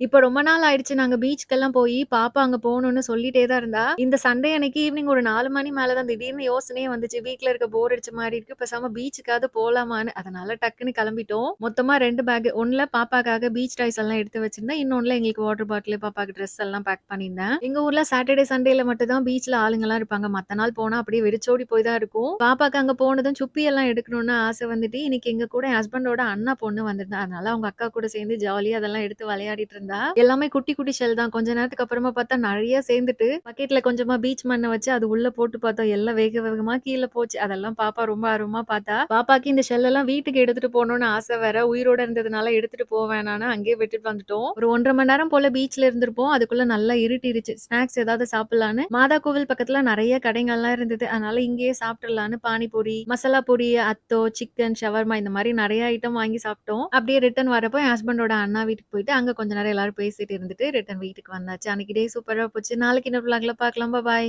இப்ப ரொம்ப நாள் ஆயிடுச்சு. நாங்க பீச்சுக்கெல்லாம் போயி, பாப்பா அங்க போணும்னு சொல்லிட்டே தான் இருந்தா. இந்த சண்டே அன்னைக்கு ஈவினிங் ஒரு 4 மணி மேல தான் திடீர்னு யோசனையே வந்துச்சு. வீட்ல இருக்க போர் அடிச்ச மாரி இருக்கு. பேசாம பீச்சுக்காவது போலாமான்னு. அதனால டக்குன்னு கெளம்பிட்டோம். மொத்தமா 2 பேக். ஒண்ணுல பாப்பாக்காக பீச் டாய்ஸ் எல்லாம் எடுத்து வச்சிருந்தேன். இன்னொன்னுல எங்களுக்கு வாட்டர் பாட்டிலு, பாப்பாக்கு ட்ரெஸ் எல்லாம் பேக் பண்ணியிருந்தேன். எங்க ஊர்ல சாட்டர்டே, சண்டேல மட்டும் தான் பீச்ல ஆளுங்கலாம் இருப்பாங்க. மத்த நாள் போனா அப்படியே வெறிச்சோடி போய் தான் இருக்கும். பாப்பாக்கு அங்க போனதும் சுப்பி எல்லாம் எடுக்கணும்னு ஆசை வந்துட்டு, இன்னைக்கு எங்க கூட என் ஹஸ்பண்டோட அண்ணா பொண்ணு வந்திருந்தா. அதனால அவங்க அக்கா கூட சேர்ந்து ஜாலியா அதெல்லாம் எடுத்து விளையாடிட்டு இருந்தா. எல்லாமே குட்டி, குட்டி ஷெல் தான். கொஞ்ச நேரத்துக்கு அப்புறமா பார்த்தா நெறைய சேர்ந்துட்டு, பக்கெட்ல கொஞ்சமா பீச் மண்ண வச்சு அது உள்ள போட்டு பார்த்தோம். எல்லாம் வேக வேகமா கீழ போச்சு. அதெல்லாம் பாப்பா ரொம்ப ஆர்வமா பார்த்தா. பாப்பாக்கு இந்த ஷெல் எல்லாம் வீட்டுக்கு எடுத்துட்டு போணும்னு ஆசை வேற. உயிரோட இருந்ததுனால எடுத்துட்டு போ வேணான்னு அங்கேயே விட்டுட்டு வந்துட்டோம். ஒரு 1 1/2 மணி நேரம் போல பீச்ல இருந்திருப்போம். அதுக்குள்ள நல்லா இருட்டிருச்சு. ஸ்நாக்ஸ் ஏதாவது சாப்பிடலான்னு மாதா கோவில் பக்கத்துல நெறைய கடைங்கள்லாம் இருந்தது. அதனால இங்கேயே சாப்பிட்டுறலான்னு பானிபூரி, மசாலா பூரி, அத்தோ, சிக்கன், ஷவர்மா இந்த மாரி நெறைய ஐட்டம் வாங்கி சாப்பிட்டோம். அப்படியே ரிட்டர்ன் வரப்போ என் ஹஸ்பண்டோட அண்ணா வீட்டுக்கு போயிட்டு, அங்க கொஞ்ச நேரம் எல்லாரும் பேசிட்டு இருந்துட்டு ரிட்டர்ன் வீட்டுக்கு வந்தாச்சு. அன்னைக்கு டே சூப்பரா போச்சு. நாளைக்கு இன்னொரு விளாக்ல பார்க்கலாம். பாய்.